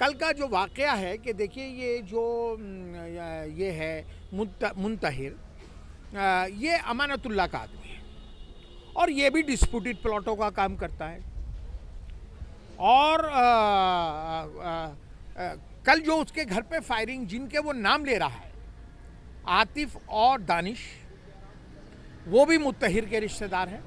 कल का जो वाक़या है कि देखिए ये जो ये है मुंतहिर, ये अमानतुल्लाह का आदमी है और ये भी डिस्प्यूटेड प्लॉटों का काम करता है। और कल जो उसके घर पे फायरिंग, जिनके वो नाम ले रहा है, आतिफ और दानिश, वो भी मुत्तहिर के रिश्तेदार हैं।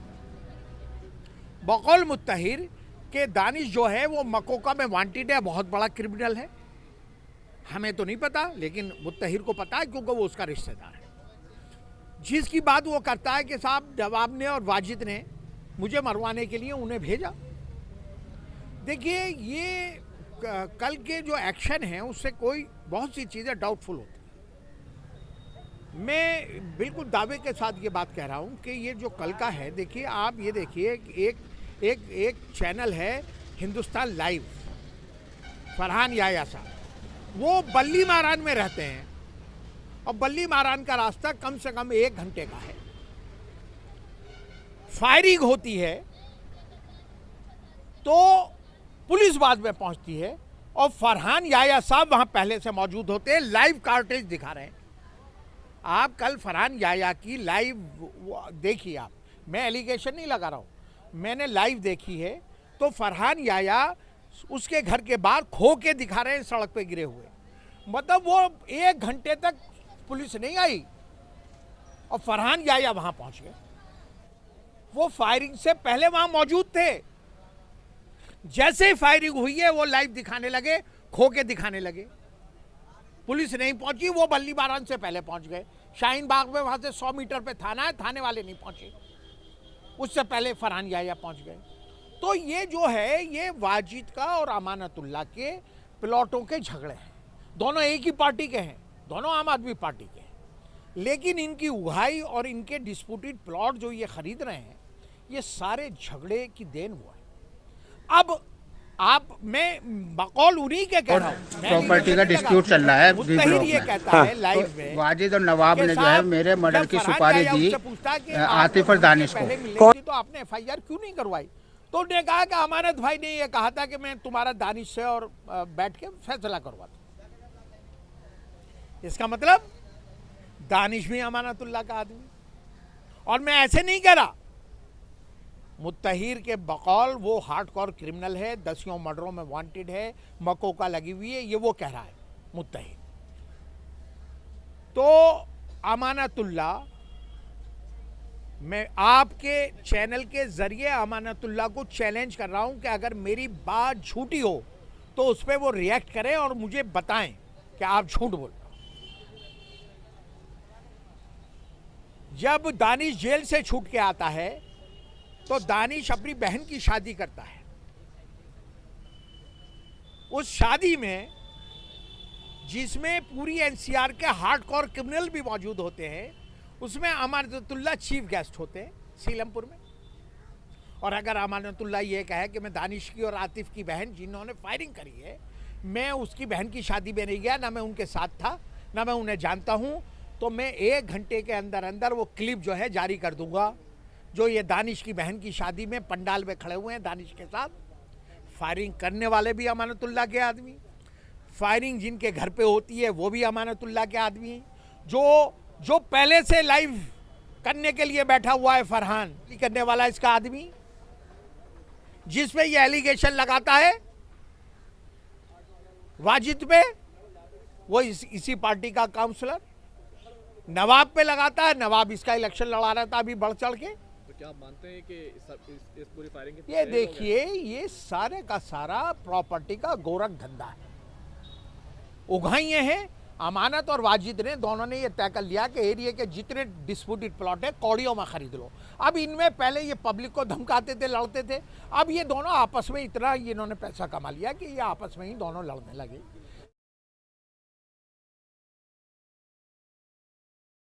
बकौल मुत्तहिर के दानिश जो है वो मकोका में वांटेड है, बहुत बड़ा क्रिमिनल है। हमें तो नहीं पता, लेकिन मुत्तहिर को पता है क्योंकि वो उसका रिश्तेदार है। जिसकी बात वो करता है कि साहब नवाब ने और वाजिद ने मुझे मरवाने के लिए उन्हें भेजा। देखिए ये कल के जो एक्शन हैं उससे कोई बहुत सी चीज़ें डाउटफुल होती हैं। मैं बिल्कुल दावे के साथ ये बात कह रहा हूँ कि ये जो कल का है, देखिए आप ये देखिए, एक चैनल है हिंदुस्तान लाइव, फरहान याया साहब, वो बल्ली मारान में रहते हैं और बल्ली मारान का रास्ता कम से कम 1 घंटे का है। फायरिंग होती है तो पुलिस बाद में पहुंचती है और फरहान याया साहब वहां पहले से मौजूद होते हैं, लाइव कार्टेज दिखा रहे हैं। आप कल फरहान याया की लाइव देखिए आप, मैं एलिगेशन नहीं लगा रहा हूं, मैंने लाइव देखी है। तो फरहान याया उसके घर के बाहर खो के दिखा रहे हैं, सड़क पे गिरे हुए। मतलब वो 1 घंटे तक पुलिस नहीं आई और फरहान याया वहां पहुंच गए। वो फायरिंग से पहले वहां मौजूद थे। जैसे ही फायरिंग हुई है वो लाइव दिखाने लगे, खो के दिखाने लगे। पुलिस नहीं पहुंची, वो बल्ली बारान से पहले पहुंच गए। शाहीन बाग में वहां से 100 मीटर पे थाना है, थाने वाले नहीं पहुंचे, उससे पहले फरहान याया पहुंच गए। तो ये जो है ये वाजिद का और अमानतुल्लाह के प्लॉटों के झगड़े हैं। दोनों एक ही पार्टी के हैं, दोनों आम आदमी पार्टी के हैं, लेकिन इनकी उगाही और इनके डिस्प्यूटेड प्लॉट जो ये खरीद रहे हैं, ये सारे झगड़े की देन हुआ है। अब आप, मैं बकौल उन्हीं के कह रहा हूँ, प्रॉपर्टी का डिस्प्यूट चल रहा है। ये कहता है लाइव में, वाजिद और नवाब ने जो है मेरे मर्डर की सुपारी दी आतिफ और दानिश को। तो आपने FIR क्यों नहीं करवाई? तो उन्होंने कहा कि अमानत भाई ने ये कहा था कि मैं तुम्हारा दानिश से और बैठ के फैसला करवाता। इसका मतलब दानिश भी अमानतुल्लाह का आदमी। और मैं ऐसे नहीं कह रहा, मुत्तहिर के बकौल वो हार्डकोर क्रिमिनल है, 10 मर्डरों में वांटेड है, मकोका लगी हुई है, ये वो कह रहा है मुत्तहिर। तो अमानतुल्लाह, मैं आपके चैनल के जरिए अमानतुल्लाह को चैलेंज कर रहा हूं कि अगर मेरी बात झूठी हो तो उस पर वो रिएक्ट करें और मुझे बताएं कि आप झूठ बोल रहे हो। जब दानिश जेल से छूट के आता है तो दानिश अपनी बहन की शादी करता है। उस शादी में, जिसमें पूरी NCR के हार्डकोर क्रिमिनल भी मौजूद होते हैं, उसमें अमानतुल्लाह चीफ गेस्ट होते हैं सीलमपुर में। और अगर अमानतुल्लाह ये कहे कि मैं दानिश की और आतिफ की बहन, जिन्होंने फायरिंग करी है, मैं उसकी बहन की शादी में नहीं गया, ना मैं उनके साथ था, ना मैं उन्हें जानता हूं, तो मैं 1 घंटे के अंदर अंदर वो क्लिप जो है जारी कर दूंगा, जो ये दानिश की बहन की शादी में पंडाल में खड़े हुए हैं दानिश के साथ। फायरिंग करने वाले भी अमानतुल्लाह के आदमी, फायरिंग जिनके घर पे होती है वो भी अमानतुल्लाह के आदमी हैं। जो पहले से लाइव करने के लिए बैठा हुआ है फरहान, करने वाला इसका आदमी, जिस पे ये एलिगेशन लगाता है वाजिद पे, वो इसी पार्टी का काउंसलर नवाब पे लगाता है। नवाब इसका इलेक्शन लड़ा रहा था अभी बढ़ चढ़ के। तो क्या आप मानते हैं कि इस पूरी फायरिंग के ये देखिए, ये सारे का सारा प्रॉपर्टी का गोरख धंधा है। उगाइए हैं अमानत और वाजिद ने, दोनों ने ये तय कर लिया कि एरिया के जितने डिस्प्यूटेड प्लॉट है कौड़ियों में खरीद लो। अब इनमें पहले ये पब्लिक को धमकाते थे, लड़ते थे, अब ये दोनों आपस में इतना इन्होंने पैसा कमा लिया कि ये आपस में ही दोनों लड़ने लगे।